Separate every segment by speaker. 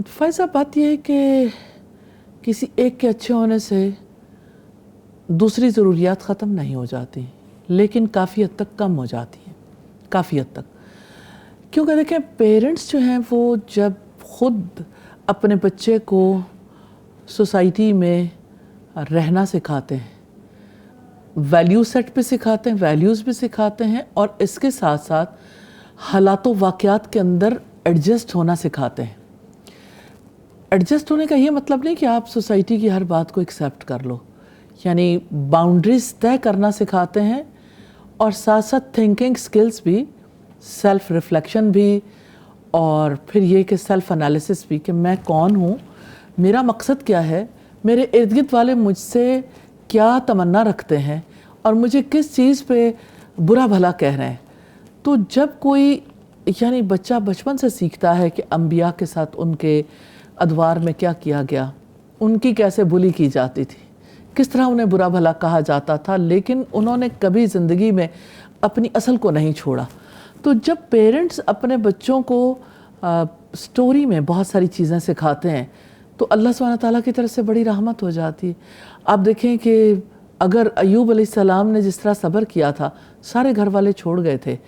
Speaker 1: फैज़ा, बात यह है कि किसी एक के अच्छे होने से दूसरी ज़रूरियात ख़त्म नहीं हो जाती, लेकिन काफ़ी हद तक कम हो जाती हैं, काफ़ी हद तक। क्योंकि देखें, पेरेंट्स जो हैं वो जब ख़ुद अपने बच्चे को सोसाइटी में रहना सिखाते हैं, वैल्यू सेट पे सिखाते हैं, वैल्यूज़ भी सिखाते हैं, और इसके साथ साथ हालात व वाक़यात के अंदर एडजस्ट होना सिखाते हैं। एडजस्ट होने का ये मतलब नहीं कि आप सोसाइटी की हर बात को एक्सेप्ट कर लो, यानी बाउंड्रीज तय करना सिखाते हैं, और साथ साथ थिंकिंग स्किल्स भी, सेल्फ रिफ्लेक्शन भी, और फिर ये कि सेल्फ एनालिसिस भी, कि मैं कौन हूँ, मेरा मकसद क्या है, मेरे इर्द गिर्द वाले मुझसे क्या तमन्ना रखते हैं, और मुझे किस चीज़ पे बुरा भला कह रहे हैं। तो जब कोई यानी बच्चा बचपन से सीखता है कि अंबिया के साथ उनके अदवार में क्या किया गया, उनकी कैसे बुली की जाती थी, किस तरह उन्हें बुरा भला कहा जाता था, लेकिन उन्होंने कभी ज़िंदगी में अपनी असल को नहीं छोड़ा। तो जब पेरेंट्स अपने बच्चों को स्टोरी में बहुत सारी चीज़ें सिखाते हैं, तो अल्लाह सुब्हानहू तआला की तरफ से बड़ी रहमत हो जाती है। आप देखें कि अगर अय्यूब अलैहिस्सलाम ने जिस तरह सब्र किया था, सारे घर वाले छोड़ गए थे,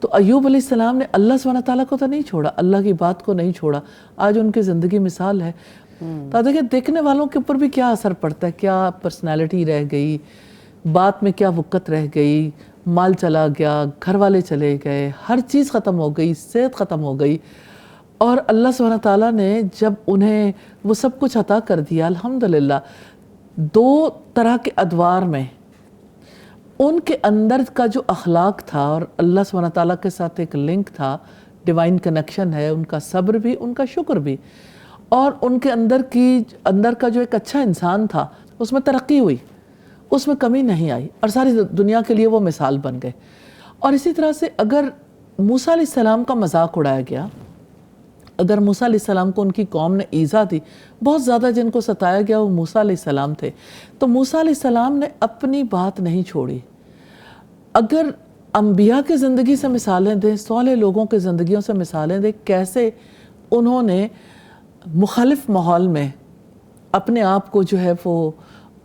Speaker 1: तो अय्यूब अलैहिस्सलाम ने अल्लाह सुब्हानहू तआला को तो नहीं छोड़ा, अल्लाह की बात को नहीं छोड़ा। आज उनकी ज़िंदगी मिसाल है। तो देखिए, देखने वालों के ऊपर भी क्या असर पड़ता है, क्या पर्सनैलिटी रह गई, बात में क्या वक़्त रह गई, माल चला गया, घर वाले चले गए, हर चीज़ ख़त्म हो गई, सेहत ख़त्म हो गई, और अल्लाह सुब्हानहू तआला ने जब उन्हें वो सब कुछ अता कर दिया, अल्हम्दुलिल्लाह, दो तरह के अदवार में उनके अंदर का जो अखलाक था और अल्लाह सुब्हानहू तआला के साथ एक लिंक था, डिवाइन कनेक्शन है, उनका सब्र भी, उनका शुक्र भी, और उनके अंदर का जो एक अच्छा इंसान था, उसमें तरक्की हुई, उसमें कमी नहीं आई, और सारी दुनिया के लिए वो मिसाल बन गए। और इसी तरह से अगर मूसा अलैहिस्सलाम का मजाक उड़ाया गया, अगर मूसा अलैहिस्सलाम को उनकी कौम ने ईज़ा दी, बहुत ज़्यादा जिनको सताया गया वो मूसा अलैहिस्सलाम थे, तो मूसा अलैहिस्सलाम ने अपनी बात नहीं छोड़ी। अगर अंबिया की ज़िंदगी से मिसालें दें, सौले लोगों की ज़िंदगियों से मिसालें दें, कैसे उन्होंने मुखालिफ माहौल में अपने आप को जो है वो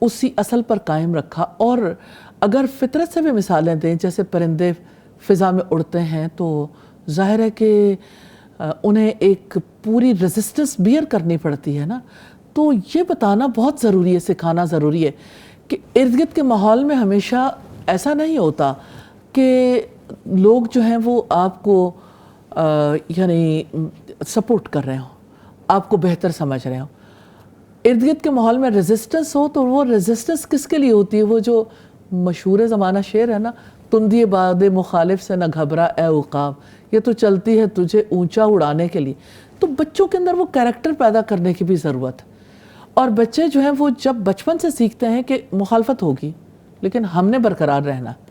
Speaker 1: उसी असल पर कायम रखा। और अगर फितरत से भी मिसालें दें, जैसे परिंदे फ़िज़ा में उड़ते हैं, तो ज़ाहिर है कि उन्हें एक पूरी रेजिस्टेंस बियर करनी पड़ती है ना। तो ये बताना बहुत ज़रूरी है, सिखाना ज़रूरी है कि इर्द गिर्द के माहौल में हमेशा ऐसा नहीं होता कि लोग जो हैं वो आपको यानी सपोर्ट कर रहे हों, आपको बेहतर समझ रहे हों। इर्द गिर्द के माहौल में रेजिस्टेंस हो, तो वो रेजिस्टेंस किसके लिए होती है? वो जो मशहूर ज़माना शेर है ना, तुंदी बाद मुखालिफ से न घबरा ए उकाब, ये तो चलती है तुझे ऊंचा उड़ाने के लिए। तो बच्चों के अंदर वो कैरेक्टर पैदा करने की भी ज़रूरत है। और बच्चे जो हैं वो जब बचपन से सीखते हैं कि मुखालफत होगी, लेकिन हमने बरकरार रहना।